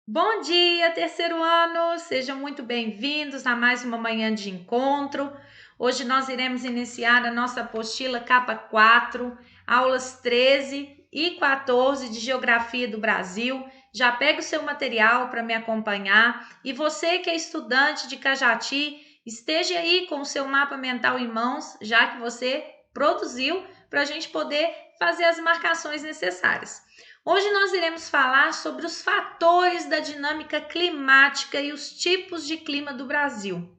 Bom dia, terceiro ano! Sejam muito bem-vindos a mais uma manhã de encontro. Hoje nós iremos iniciar a nossa apostila capa 4, aulas 13 e 14 de Geografia do Brasil. Já pega o seu material para me acompanhar e você que é estudante de Cajati, esteja aí com o seu mapa mental em mãos, já que você produziu, para a gente poder fazer as marcações necessárias. Hoje nós iremos falar sobre os fatores da dinâmica climática e os tipos de clima do Brasil.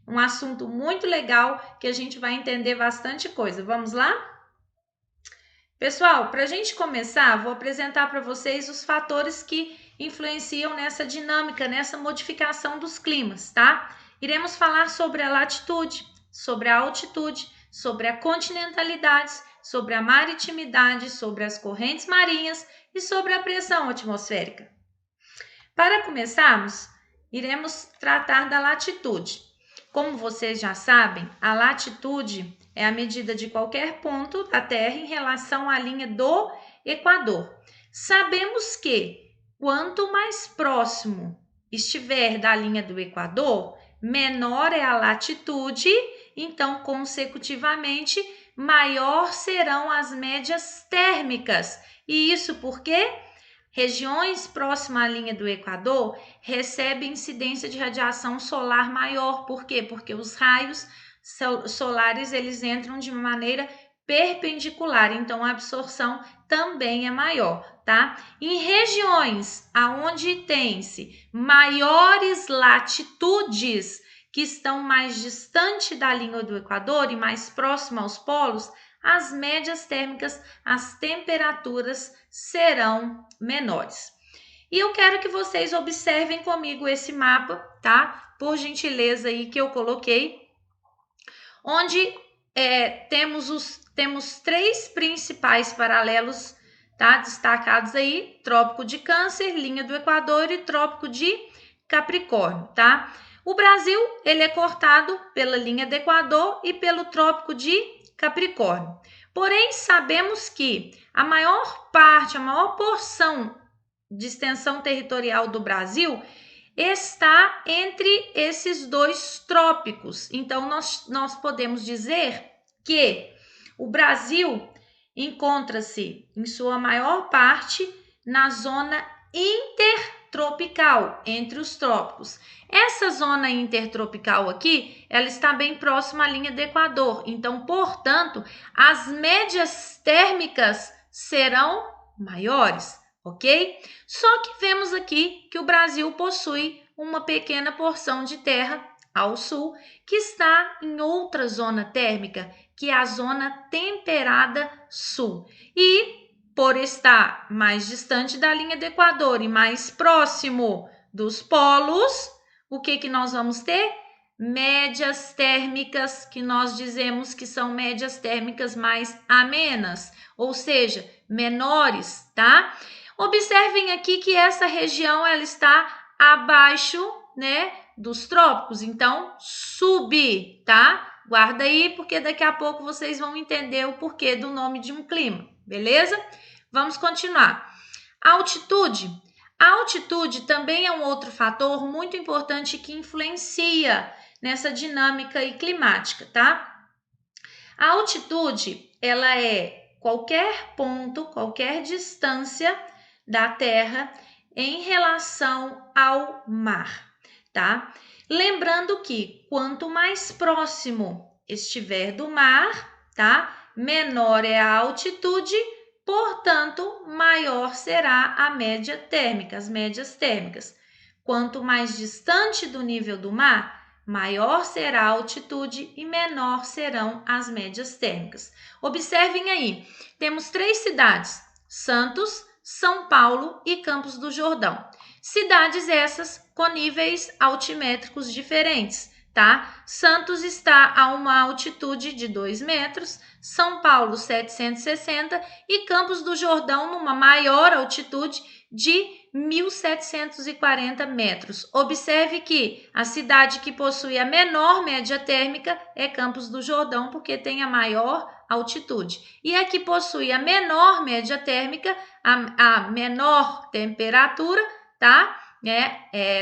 Um assunto muito legal que a gente vai entender bastante coisa. Vamos lá? Pessoal, para a gente começar, vou apresentar para vocês os fatores que influenciam nessa dinâmica, nessa modificação dos climas, tá? Iremos falar sobre a latitude, sobre a altitude, sobre a continentalidade, sobre a maritimidade, sobre as correntes marinhas e sobre a pressão atmosférica. Para começarmos, iremos tratar da latitude. Como vocês já sabem, a latitude é a medida de qualquer ponto da Terra em relação à linha do Equador. Sabemos que quanto mais próximo estiver da linha do Equador, menor é a latitude, então, consecutivamente, maior serão as médias térmicas. E isso porque regiões próximas à linha do Equador recebem incidência de radiação solar maior. Por quê? Porque os raios solares eles entram de maneira perpendicular, então a absorção também é maior, tá? Em regiões aonde tem-se maiores latitudes, que estão mais distante da linha do Equador e mais próximo aos polos, as médias térmicas, as temperaturas serão menores. E eu quero que vocês observem comigo esse mapa, tá? Por gentileza aí que eu coloquei, onde temos três principais paralelos, tá? Destacados aí, Trópico de Câncer, linha do Equador e Trópico de Capricórnio, tá? O Brasil, ele é cortado pela linha do Equador e pelo Trópico de Capricórnio. Porém, sabemos que a maior porção de extensão territorial do Brasil está entre esses dois trópicos. Então, nós podemos dizer que o Brasil encontra-se, em sua maior parte, na zona intertropical, entre os trópicos. Essa zona intertropical aqui, ela está bem próxima à linha do Equador. Então, portanto, as médias térmicas serão maiores, ok? Só que vemos aqui que o Brasil possui uma pequena porção de terra ao sul que está em outra zona térmica, que é a zona temperada sul. E por estar mais distante da linha do Equador e mais próximo dos polos, o que nós vamos ter? Médias térmicas, que nós dizemos que são médias térmicas mais amenas, ou seja, menores, tá? Observem aqui que essa região ela está abaixo, né, dos trópicos, então sub, tá? Guarda aí, porque daqui a pouco vocês vão entender o porquê do nome de um clima, beleza? Vamos continuar. A altitude. A altitude também é um outro fator muito importante que influencia nessa dinâmica climática, tá? A altitude, ela é qualquer ponto, qualquer distância da Terra em relação ao mar, tá? Lembrando que quanto mais próximo estiver do mar, tá? Menor é a altitude, portanto, maior será a média térmica, as médias térmicas. Quanto mais distante do nível do mar, maior será a altitude e menor serão as médias térmicas. Observem aí, temos três cidades, Santos, São Paulo e Campos do Jordão. Cidades essas com níveis altimétricos diferentes, tá? Santos está a uma altitude de 2 metros, São Paulo 760 e Campos do Jordão numa maior altitude de 1.740 metros. Observe que a cidade que possui a menor média térmica é Campos do Jordão, porque tem a maior altitude. E a que possui a menor média térmica, a menor temperatura, tá?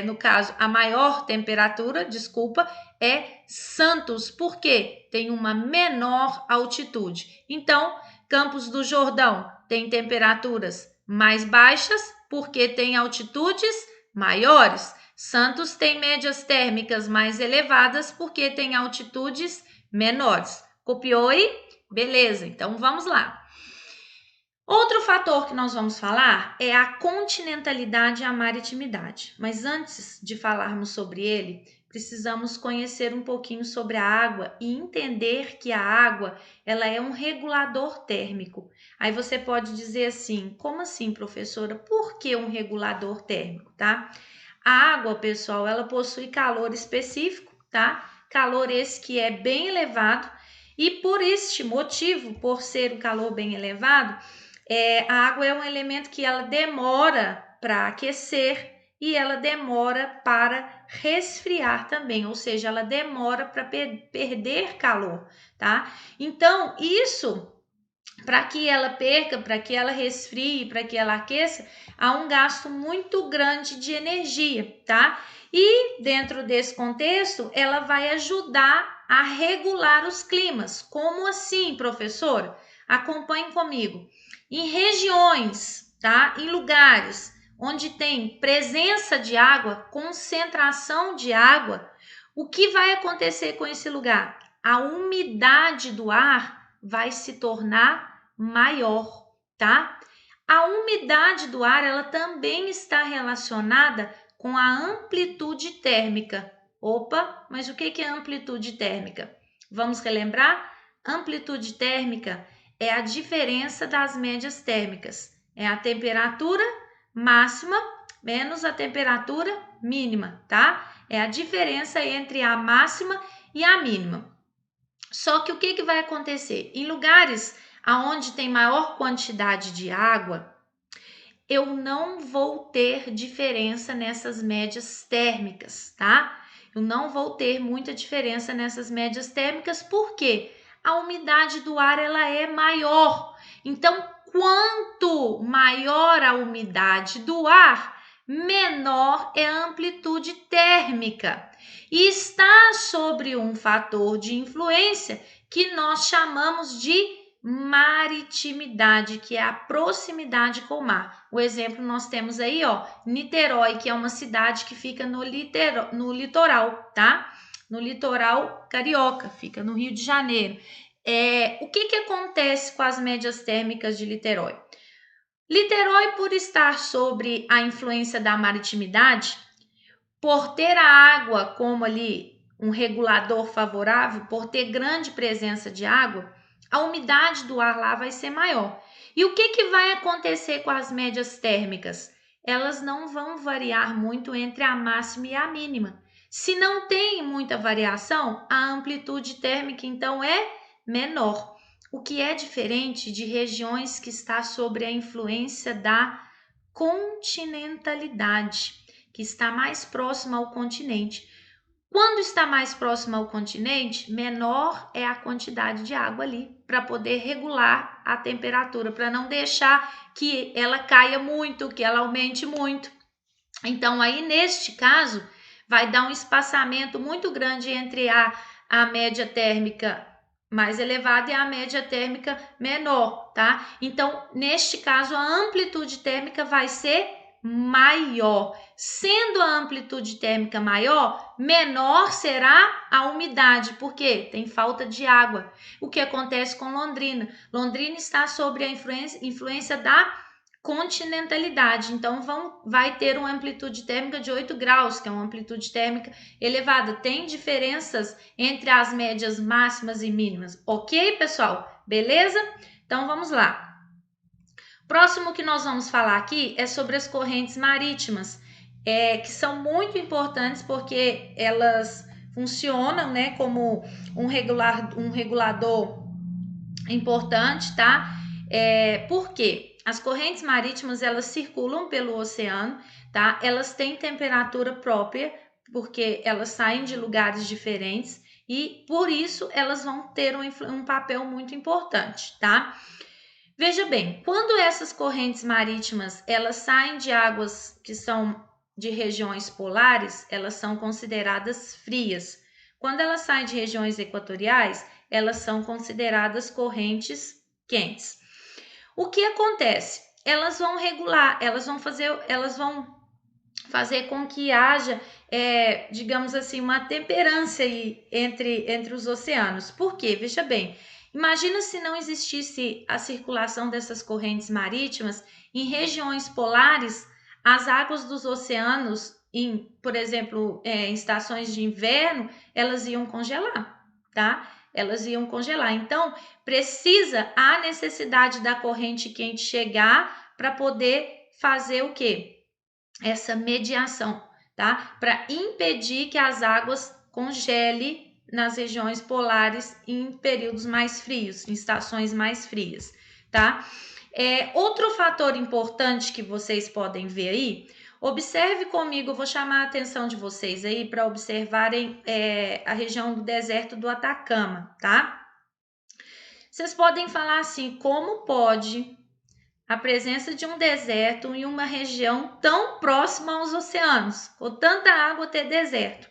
no caso, a maior temperatura, desculpa, é Santos, porque tem uma menor altitude. Então, Campos do Jordão tem temperaturas mais baixas, porque tem altitudes maiores. Santos tem médias térmicas mais elevadas, porque tem altitudes menores. Copiou aí? Beleza, então vamos lá. Outro fator que nós vamos falar é a continentalidade e a maritimidade. Mas antes de falarmos sobre ele, precisamos conhecer um pouquinho sobre a água e entender que a água, ela é um regulador térmico. Aí você pode dizer assim: como assim, professora? Por que um regulador térmico, tá? A água, pessoal, ela possui calor específico, tá? Calor esse que é bem elevado, e por este motivo, por ser o calor bem elevado, a água é um elemento que ela demora para aquecer e ela demora para resfriar também, ou seja, ela demora para perder calor, tá? Então, isso, para que ela perca, para que ela resfrie, para que ela aqueça, há um gasto muito grande de energia, tá? E dentro desse contexto, ela vai ajudar a regular os climas. Como assim, professora? Acompanhe comigo. Em regiões, tá? Em lugares onde tem presença de água, concentração de água, o que vai acontecer com esse lugar? A umidade do ar vai se tornar maior, tá? A umidade do ar, ela também está relacionada com a amplitude térmica. Opa, mas o que é amplitude térmica? Vamos relembrar? Amplitude térmica é a diferença das médias térmicas. É a temperatura máxima menos a temperatura mínima, tá? É a diferença entre a máxima e a mínima. Só que o que vai acontecer? Em lugares onde tem maior quantidade de água, eu não vou ter diferença nessas médias térmicas, tá? Eu não vou ter muita diferença nessas médias térmicas, porque a umidade do ar ela é maior. Então, quanto maior a umidade do ar, menor é a amplitude térmica. E está sobre um fator de influência que nós chamamos de maritimidade, que é a proximidade com o mar. O exemplo nós temos aí, ó, Niterói, que é uma cidade que fica no litoral, tá? No litoral carioca, fica no Rio de Janeiro. O que acontece com as médias térmicas de Niterói? Niterói, por estar sobre a influência da maritimidade, por ter a água como ali um regulador favorável, por ter grande presença de água, a umidade do ar lá vai ser maior. E o que vai acontecer com as médias térmicas? Elas não vão variar muito entre a máxima e a mínima. Se não tem muita variação, a amplitude térmica então é menor. O que é diferente de regiões que está sob a influência da continentalidade, que está mais próxima ao continente. Quando está mais próximo ao continente, menor é a quantidade de água ali para poder regular a temperatura, para não deixar que ela caia muito, que ela aumente muito. Então, aí neste caso, vai dar um espaçamento muito grande entre a média térmica mais elevada e a média térmica menor, tá? Então, neste caso, a amplitude térmica vai ser maior. Sendo a amplitude térmica maior, menor será a umidade, porque tem falta de água. O que acontece com Londrina? Londrina está sob a influência da continentalidade, então vai ter uma amplitude térmica de 8 graus, que é uma amplitude térmica elevada. Tem diferenças entre as médias máximas e mínimas, ok, pessoal? Beleza? Então vamos lá. Próximo que nós vamos falar aqui é sobre as correntes marítimas, que são muito importantes porque elas funcionam, né, como um regulador importante, tá? Por quê? As correntes marítimas, elas circulam pelo oceano, tá? Elas têm temperatura própria, porque elas saem de lugares diferentes e, por isso, elas vão ter um papel muito importante, tá? Veja bem, quando essas correntes marítimas, elas saem de águas que são de regiões polares, elas são consideradas frias. Quando elas saem de regiões equatoriais, elas são consideradas correntes quentes. O que acontece? Elas vão regular, elas vão fazer com que haja, digamos assim, uma temperança aí entre os oceanos. Por quê? Veja bem, imagina se não existisse a circulação dessas correntes marítimas em regiões polares, as águas dos oceanos, por exemplo, em estações de inverno, elas iam congelar, tá? Elas iam congelar. Então, há necessidade da corrente quente chegar para poder fazer o quê? Essa mediação, tá? Para impedir que as águas congelem nas regiões polares em períodos mais frios, em estações mais frias, tá? Outro fator importante que vocês podem ver aí, observe comigo, eu vou chamar a atenção de vocês aí para observarem a região do deserto do Atacama, tá? Vocês podem falar assim, como pode a presença de um deserto em uma região tão próxima aos oceanos, com tanta água ter deserto?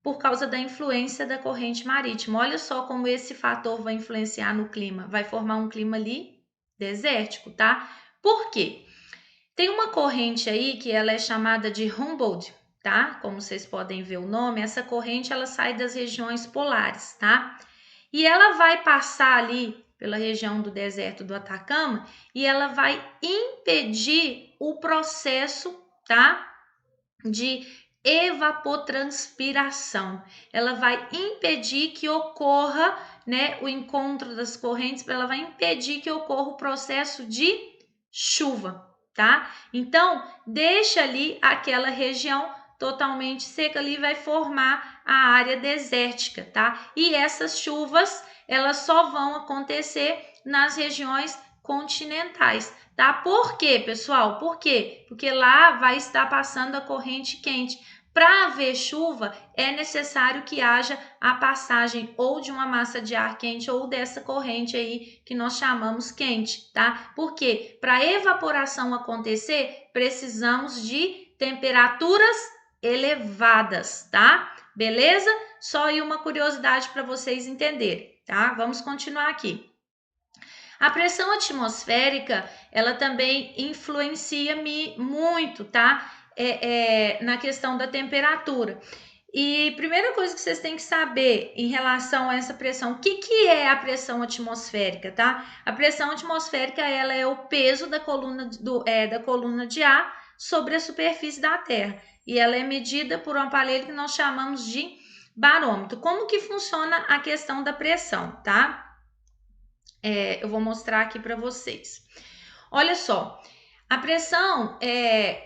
Por causa da influência da corrente marítima. Olha só como esse fator vai influenciar no clima. Vai formar um clima ali desértico, tá? Por quê? Tem uma corrente aí que ela é chamada de Humboldt, tá? Como vocês podem ver o nome, essa corrente ela sai das regiões polares, tá? E ela vai passar ali pela região do deserto do Atacama e ela vai impedir o processo, tá? De evapotranspiração. Ela vai impedir que ocorra, né, o encontro das correntes, ela vai impedir que ocorra o processo de chuva, tá? Então, deixa ali aquela região totalmente seca ali, vai formar a área desértica, tá? E essas chuvas, elas só vão acontecer nas regiões continentais, tá? Por quê, pessoal? Por quê? Porque lá vai estar passando a corrente quente. Para haver chuva, é necessário que haja a passagem ou de uma massa de ar quente ou dessa corrente aí que nós chamamos quente, tá? Porque para a evaporação acontecer, precisamos de temperaturas elevadas, tá? Beleza? Só aí uma curiosidade para vocês entenderem, tá? Vamos continuar aqui. A pressão atmosférica, ela também influencia muito, tá? Na questão da temperatura. E primeira coisa que vocês têm que saber em relação a essa pressão, o que é a pressão atmosférica, tá? A pressão atmosférica, ela é o peso da coluna de ar sobre a superfície da Terra. E ela é medida por um aparelho que nós chamamos de barômetro. Como que funciona a questão da pressão, tá? Eu vou mostrar aqui para vocês. Olha só, a pressão,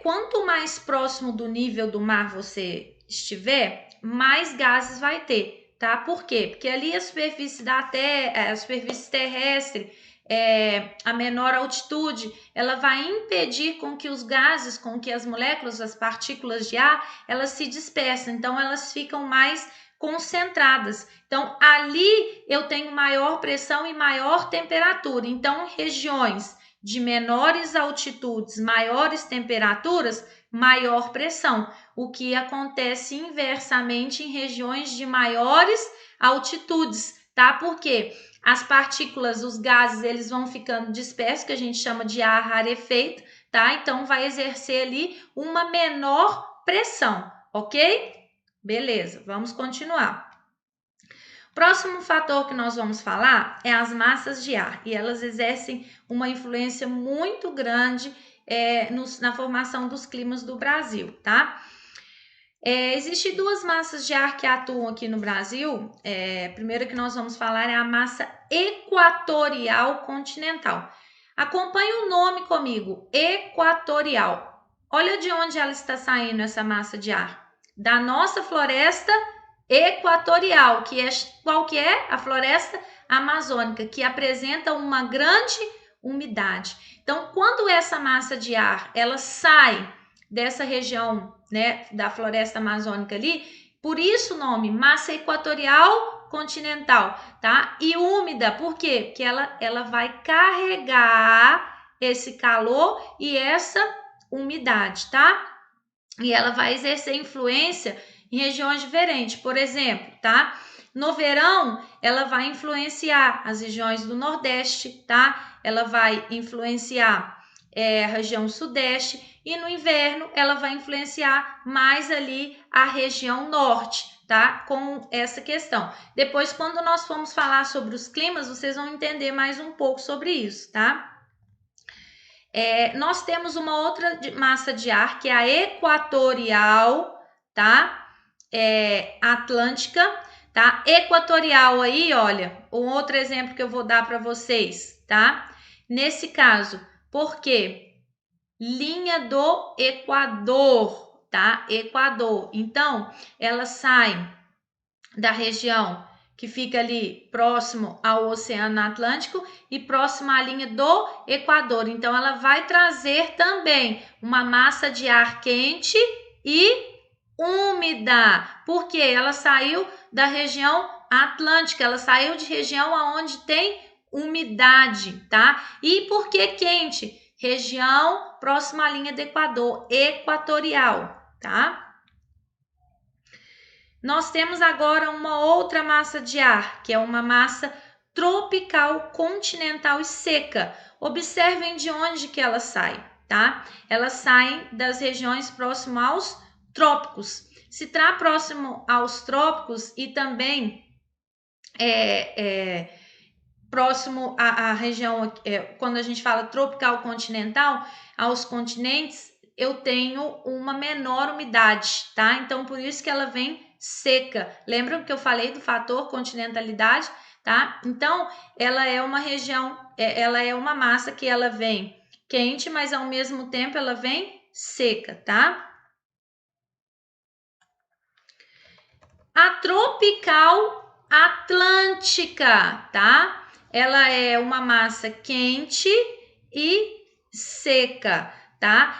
quanto mais próximo do nível do mar você estiver, mais gases vai ter, tá? Por quê? Porque ali a superfície da Terra, a superfície terrestre, a menor altitude, ela vai impedir com que os gases, com que as moléculas, as partículas de ar, elas se dispersam. Então, elas ficam mais concentradas. Então, ali eu tenho maior pressão e maior temperatura. Então, regiões de menores altitudes, maiores temperaturas, maior pressão. O que acontece inversamente em regiões de maiores altitudes, tá? Porque as partículas, os gases, eles vão ficando dispersos, que a gente chama de ar rarefeito, tá? Então, vai exercer ali uma menor pressão, ok? Beleza, vamos continuar. Próximo fator que nós vamos falar é as massas de ar, e elas exercem uma influência muito grande na formação dos climas do Brasil, tá? Existem duas massas de ar que atuam aqui no Brasil. A primeira que nós vamos falar é a massa equatorial continental. Acompanhe o nome comigo, equatorial. Olha de onde ela está saindo, essa massa de ar. Da nossa floresta equatorial, qual que é? A floresta amazônica, que apresenta uma grande umidade. Então, quando essa massa de ar ela sai dessa região, né, da floresta amazônica ali, por isso o nome massa equatorial continental, tá? E úmida, por quê? Porque ela vai carregar esse calor e essa umidade, tá? e ela vai exercer influência em regiões diferentes. Por exemplo, tá? No verão, ela vai influenciar as regiões do Nordeste, tá? Ela vai influenciar a região Sudeste, e no inverno ela vai influenciar mais ali a região Norte, tá? Com essa questão. Depois, quando nós formos falar sobre os climas, vocês vão entender mais um pouco sobre isso, tá? Nós temos uma outra massa de ar, que é a equatorial, tá? Atlântica, tá? Equatorial aí, olha, um outro exemplo que eu vou dar para vocês, tá? Nesse caso, por quê? Linha do Equador, tá? Equador. Então, ela sai da região que fica ali próximo ao Oceano Atlântico e próximo à linha do Equador. Então, ela vai trazer também uma massa de ar quente e úmida, porque ela saiu da região atlântica, ela saiu de região onde tem umidade, tá? E por que quente? Região próxima à linha do Equador, equatorial, tá? Nós temos agora uma outra massa de ar, que é uma massa tropical, continental e seca. Observem de onde que ela sai, tá? Ela sai das regiões próximas aos trópicos. Se está próximo aos trópicos e também próximo à região, quando a gente fala tropical continental, aos continentes, eu tenho uma menor umidade, tá? Então, por isso que ela vem seca. Lembram que eu falei do fator continentalidade, tá? Então, ela é uma região, ela é uma massa que ela vem quente, mas ao mesmo tempo ela vem seca, tá? A tropical atlântica, tá? Ela é uma massa quente e seca, tá?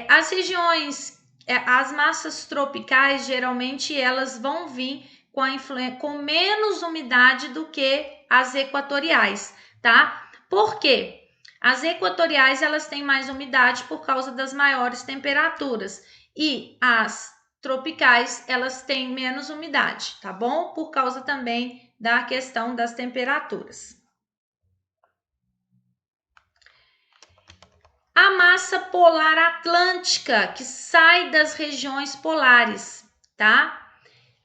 As regiões, as massas tropicais, geralmente elas vão vir com menos umidade do que as equatoriais, tá? Por quê? As equatoriais, elas têm mais umidade por causa das maiores temperaturas, e as tropicais, elas têm menos umidade, tá bom? Por causa também da questão das temperaturas. A massa polar atlântica, que sai das regiões polares, tá?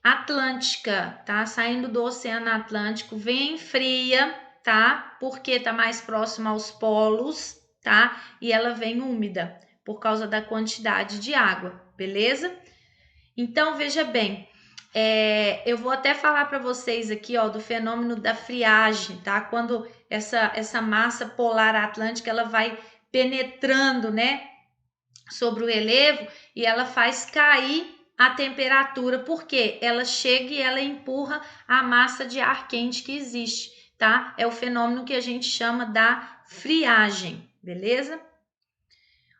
Atlântica, tá? Saindo do Oceano Atlântico, vem fria, tá? Porque tá mais próxima aos polos, tá? E ela vem úmida, por causa da quantidade de água, beleza? Então, veja bem, eu vou até falar para vocês aqui, ó, do fenômeno da friagem, tá? Quando essa massa polar atlântica, ela vai penetrando, né, sobre o relevo, e ela faz cair a temperatura, porque ela chega e ela empurra a massa de ar quente que existe, tá? É o fenômeno que a gente chama da friagem, beleza?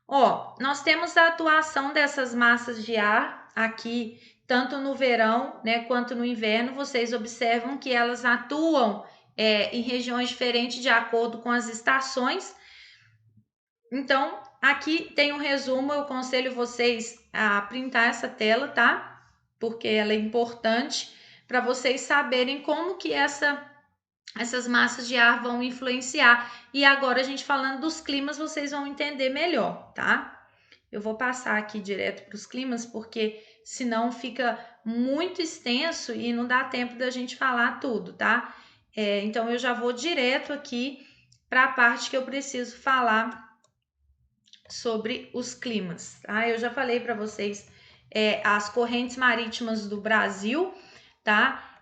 Ó, nós temos a atuação dessas massas de ar aqui, tanto no verão, né, quanto no inverno. Vocês observam que elas atuam em regiões diferentes de acordo com as estações. Então, aqui tem um resumo, eu aconselho vocês a printar essa tela, tá? Porque ela é importante para vocês saberem como que essas massas de ar vão influenciar. E agora, a gente falando dos climas, vocês vão entender melhor, tá? Eu vou passar aqui direto para os climas, porque senão fica muito extenso e não dá tempo da gente falar tudo, tá? Então, eu já vou direto aqui para a parte que eu preciso falar sobre os climas, tá? Eu já falei para vocês as correntes marítimas do Brasil, tá?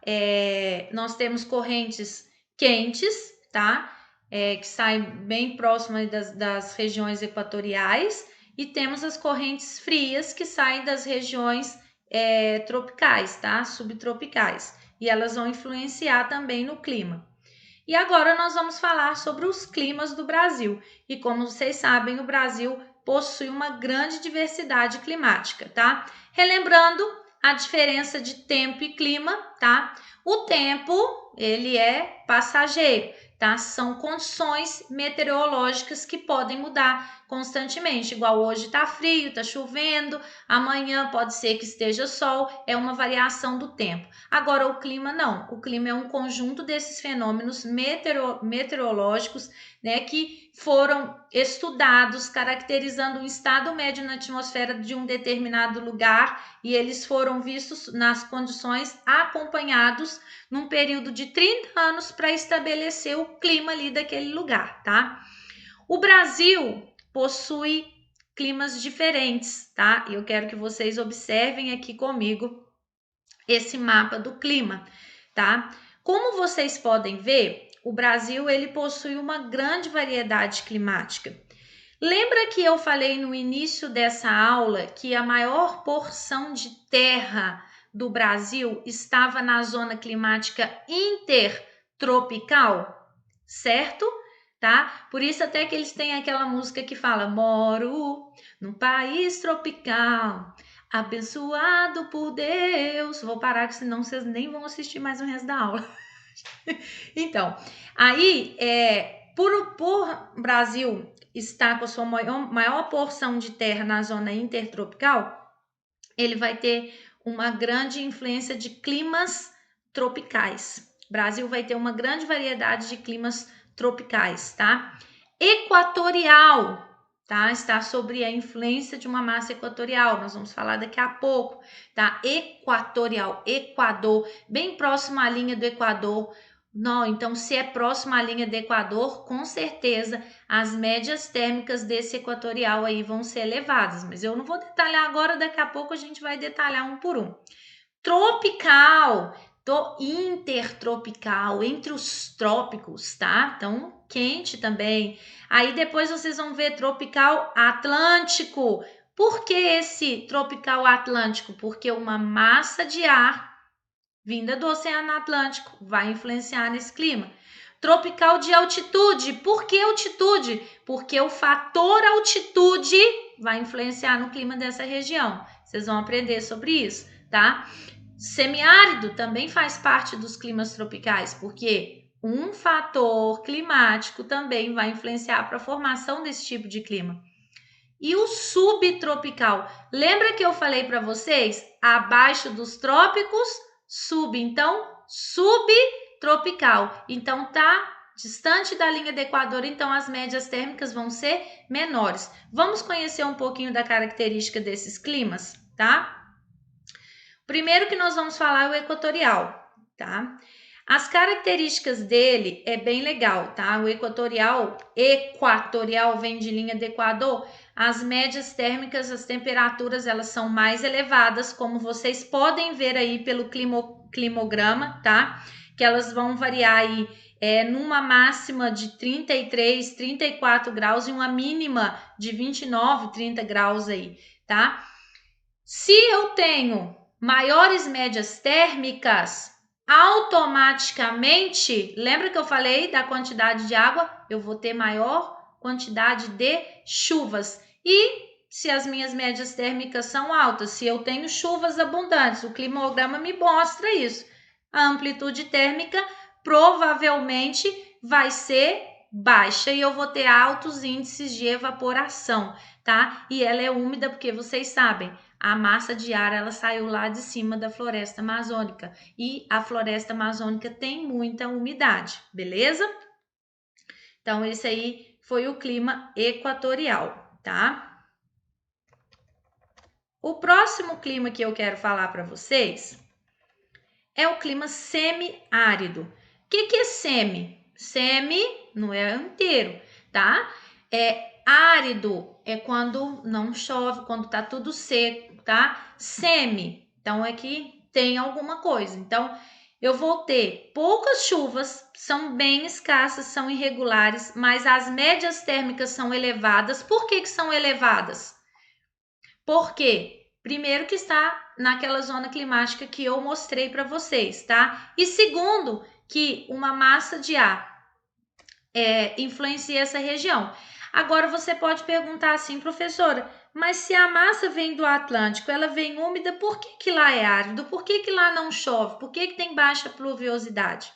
Nós temos correntes quentes, tá? Que saem bem próximas das regiões equatoriais, e temos as correntes frias que saem das regiões tropicais, tá? Subtropicais, e elas vão influenciar também no clima. E agora nós vamos falar sobre os climas do Brasil. E como vocês sabem, o Brasil possui uma grande diversidade climática, tá? Relembrando a diferença de tempo e clima, tá? O tempo, ele é passageiro, tá? São condições meteorológicas que podem mudar constantemente. Igual hoje tá frio, tá chovendo, amanhã pode ser que esteja sol, é uma variação do tempo. Agora, o clima não. O clima é um conjunto desses fenômenos meteorológicos, né, que foram estudados, caracterizando um estado médio na atmosfera de um determinado lugar, e eles foram vistos nas condições acompanhados num período de 30 anos para estabelecer o clima ali daquele lugar, tá? O Brasil possui climas diferentes, tá? Eu quero que vocês observem aqui comigo esse mapa do clima, tá? Como vocês podem ver, o Brasil ele possui uma grande variedade climática. Lembra que eu falei no início dessa aula que a maior porção de terra do Brasil estava na zona climática intertropical, certo? Tá? Por isso até que eles têm aquela música que fala: moro num país tropical, abençoado por Deus. Vou parar, que senão vocês nem vão assistir mais o resto da aula. Então, aí, por Brasil estar com a sua maior porção de terra na zona intertropical, ele vai ter uma grande influência de climas tropicais. O Brasil vai ter uma grande variedade de climas tropicais, tá? Equatorial, tá? Está sobre a influência de uma massa equatorial. Nós vamos falar daqui a pouco, tá? Equatorial, Equador, bem próximo à linha do Equador. Não, então, se é próximo à linha do Equador, com certeza as médias térmicas desse equatorial aí vão ser elevadas, mas eu não vou detalhar agora, daqui a pouco a gente vai detalhar um por um. Tropical, intertropical, entre os trópicos, tá? Então, quente também. Aí depois vocês vão ver tropical atlântico. Por que esse tropical atlântico? Porque uma massa de ar vinda do Oceano Atlântico vai influenciar nesse clima. Tropical de altitude. Por que altitude? Porque o fator altitude vai influenciar no clima dessa região. Vocês vão aprender sobre isso, tá? Semiárido também faz parte dos climas tropicais, porque um fator climático também vai influenciar para a formação desse tipo de clima. E o subtropical. Lembra que eu falei para vocês? Abaixo dos trópicos, então subtropical. Então tá distante da linha do Equador, então as médias térmicas vão ser menores. Vamos conhecer um pouquinho da característica desses climas, tá? Primeiro que nós vamos falar é o equatorial, tá? As características dele é bem legal, tá? O equatorial vem de linha do Equador. As médias térmicas, as temperaturas, elas são mais elevadas, como vocês podem ver aí pelo climograma, tá? Que elas vão variar aí numa máxima de 33, 34 graus e uma mínima de 29, 30 graus aí, tá? Se eu tenho maiores médias térmicas, automaticamente, lembra que eu falei da quantidade de água? Eu vou ter maior quantidade de chuvas. E se as minhas médias térmicas são altas, se eu tenho chuvas abundantes, o climograma me mostra isso. A amplitude térmica provavelmente vai ser baixa e eu vou ter altos índices de evaporação, tá? E ela é úmida porque vocês sabem, a massa de ar ela saiu lá de cima da floresta amazônica e a floresta amazônica tem muita umidade, beleza? Então esse aí foi o clima equatorial, tá? O próximo clima que eu quero falar para vocês é o clima semiárido. O que é semi? Semi não é inteiro, tá? Árido é quando não chove, quando tá tudo seco, tá? Semi, então é que tem alguma coisa. Então, eu vou ter poucas chuvas, são bem escassas, são irregulares, mas as médias térmicas são elevadas. Por que são elevadas? Porque, primeiro, que está naquela zona climática que eu mostrei para vocês, tá? E segundo, que uma massa de ar influencia essa região. Agora você pode perguntar assim, professora, mas se a massa vem do Atlântico, ela vem úmida, por que que lá é árido? Por que que lá não chove? Por que que tem baixa pluviosidade?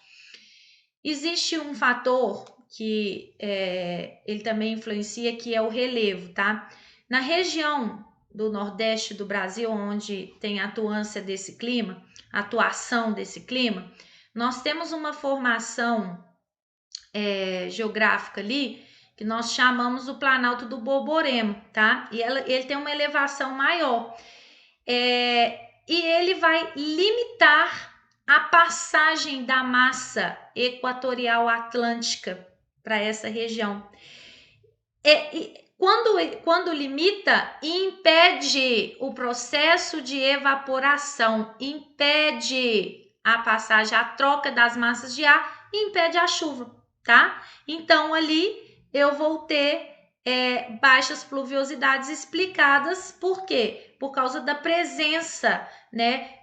Existe um fator que ele também influencia, que é o relevo, tá? Na região do Nordeste do Brasil, onde tem atuação desse clima, nós temos uma formação geográfica ali que nós chamamos o Planalto do Borborema, tá? E ele tem uma elevação maior. E ele vai limitar a passagem da massa equatorial atlântica para essa região. Quando limita, impede o processo de evaporação, impede a passagem, a troca das massas de ar e impede a chuva, tá? Então, ali eu vou ter baixas pluviosidades explicadas, por quê? Por causa da presença, né,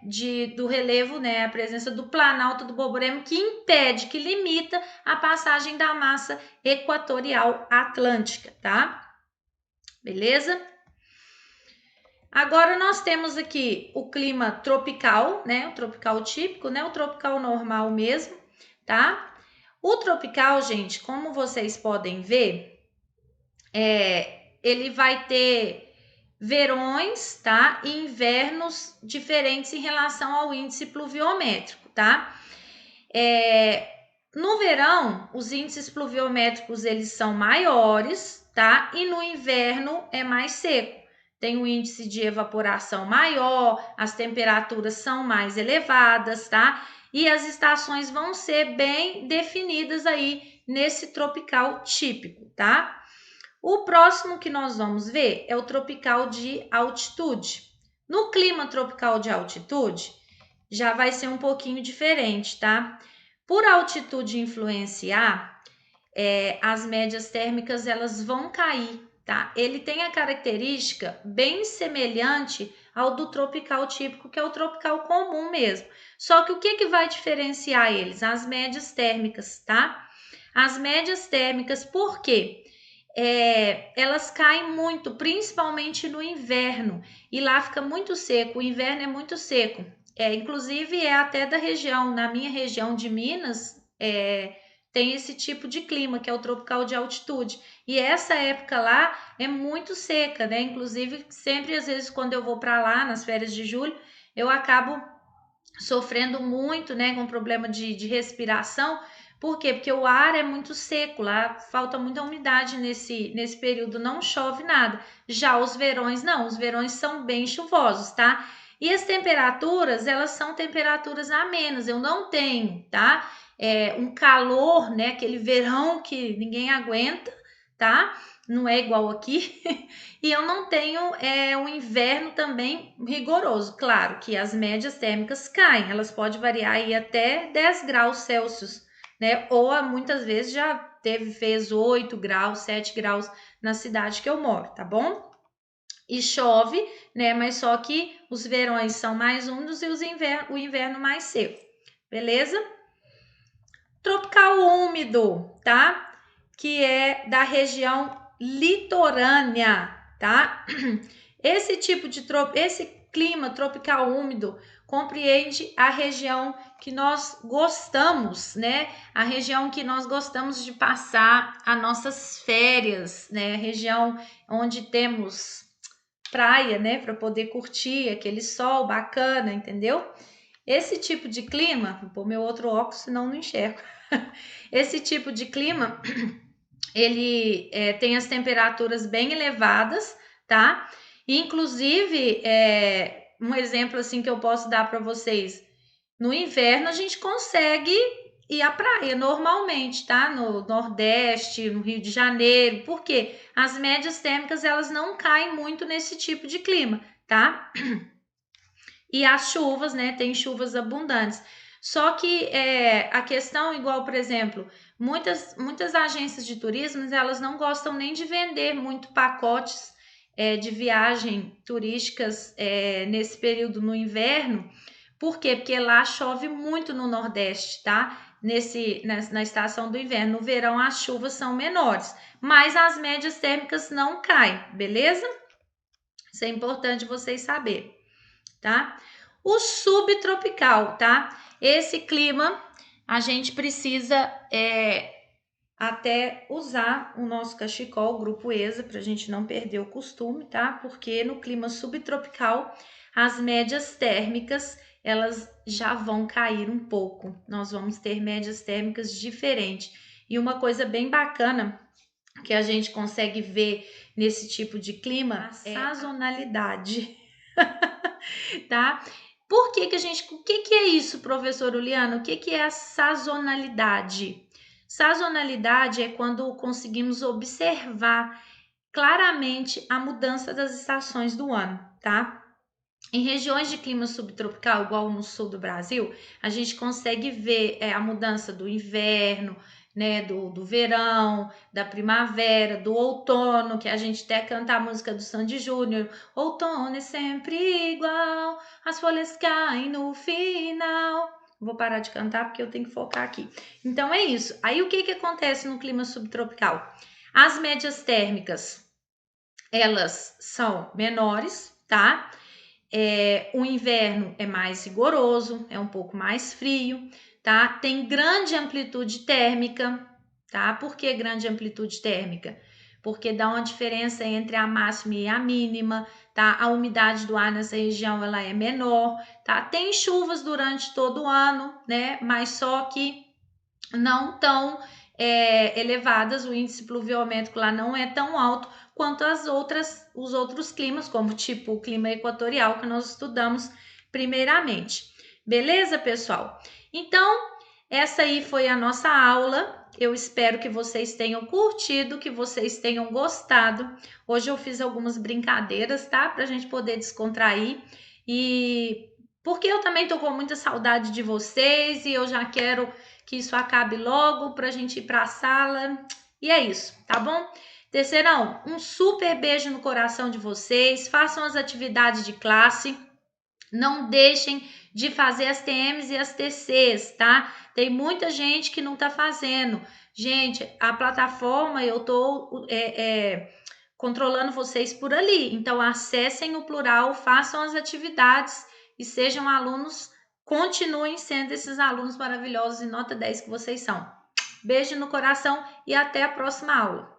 do relevo, né, a presença do Planalto do Borborema, que impede, que limita a passagem da massa equatorial atlântica, tá? Beleza? Agora nós temos aqui o clima tropical, né, o tropical típico, né, o tropical normal mesmo, tá? O tropical, gente, como vocês podem ver, ele vai ter verões, tá? E invernos diferentes em relação ao índice pluviométrico, tá? No verão, os índices pluviométricos eles são maiores, tá? E no inverno é mais seco. Tem um índice de evaporação maior, as temperaturas são mais elevadas, tá? E as estações vão ser bem definidas aí nesse tropical típico, tá? O próximo que nós vamos ver é o tropical de altitude. No clima tropical de altitude, já vai ser um pouquinho diferente, tá? Por a altitude influenciar, as médias térmicas elas vão cair, tá? Ele tem a característica bem semelhante ao do tropical típico, que é o tropical comum mesmo. Só que o que vai diferenciar eles? As médias térmicas, tá? As médias térmicas, por quê? Elas caem muito, principalmente no inverno, e lá fica muito seco, o inverno é muito seco. Inclusive é até da região, na minha região de Minas, tem esse tipo de clima, que é o tropical de altitude. E essa época lá é muito seca, né? Inclusive, sempre às vezes quando eu vou para lá, nas férias de julho, eu acabo sofrendo muito, né, com problema de respiração. Por quê? Porque o ar é muito seco, lá falta muita umidade nesse período, não chove nada. Já os verões não, os verões são bem chuvosos, tá? E as temperaturas, elas são temperaturas amenas, eu não tenho, tá? Um calor, né? Aquele verão que ninguém aguenta, tá? Não é igual aqui. E eu não tenho um inverno também rigoroso. Claro que as médias térmicas caem, elas podem variar aí até 10 graus Celsius, né? Ou muitas vezes já fez 8 graus, 7 graus na cidade que eu moro, tá bom? E chove, né? Mas só que os verões são mais úmidos e o inverno mais seco, beleza? Tropical úmido, tá? Que é da região litorânea, tá? Esse clima tropical úmido compreende a região que nós gostamos, né? A região que nós gostamos de passar as nossas férias, né? A região onde temos praia, né? Para poder curtir aquele sol bacana, entendeu? Esse tipo de clima, vou pôr meu outro óculos, senão não enxergo. Esse tipo de clima, ele tem as temperaturas bem elevadas, tá? Inclusive, um exemplo assim que eu posso dar para vocês, no inverno a gente consegue ir à praia normalmente, tá? No Nordeste, no Rio de Janeiro, porque as médias térmicas elas não caem muito nesse tipo de clima, tá? E as chuvas, né? Tem chuvas abundantes. Só que a questão, igual, por exemplo, muitas agências de turismo, elas não gostam nem de vender muito pacotes de viagem turísticas nesse período no inverno. Por quê? Porque lá chove muito no Nordeste, tá? Na estação do inverno. No verão as chuvas são menores, mas as médias térmicas não caem, beleza? Isso é importante vocês saberem, tá? O subtropical, tá? Esse clima a gente precisa até usar o nosso cachecol, o grupo ESA, para a gente não perder o costume, tá? Porque no clima subtropical, as médias térmicas, elas já vão cair um pouco. Nós vamos ter médias térmicas diferentes. E uma coisa bem bacana que a gente consegue ver nesse tipo de clima é a sazonalidade, tá? Por que que a gente... O que que é isso, professor Uliana? O que que é a sazonalidade? Sazonalidade é quando conseguimos observar claramente a mudança das estações do ano, tá? Em regiões de clima subtropical, igual no sul do Brasil, a gente consegue ver a mudança do inverno, né, do verão, da primavera, do outono, que a gente até canta a música do Sandy Júnior. Outono é sempre igual, as folhas caem no final. Vou parar de cantar porque eu tenho que focar aqui. Então é isso. Aí o que que acontece no clima subtropical? As médias térmicas, elas são menores, tá? O inverno é mais rigoroso, é um pouco mais frio, tá? Tem grande amplitude térmica, tá? Por que grande amplitude térmica? Porque dá uma diferença entre a máxima e a mínima, tá? A umidade do ar nessa região ela é menor, tá? Tem chuvas durante todo o ano, né? Mas só que não tão elevadas, o índice pluviométrico lá não é tão alto quanto os outros climas, como tipo o clima equatorial que nós estudamos primeiramente. Beleza, pessoal? Então, essa aí foi a nossa aula. Eu espero que vocês tenham curtido, que vocês tenham gostado. Hoje eu fiz algumas brincadeiras, tá? Pra gente poder descontrair. E porque eu também tô com muita saudade de vocês e eu já quero que isso acabe logo para a gente ir para a sala. E é isso, tá bom? Terceirão, um super beijo no coração de vocês. Façam as atividades de classe. Não deixem de fazer as TMs e as TCs, tá? Tem muita gente que não tá fazendo. Gente, a plataforma eu tô controlando vocês por ali. Então, acessem o plural, façam as atividades e sejam alunos, continuem sendo esses alunos maravilhosos e nota 10 que vocês são. Beijo no coração e até a próxima aula.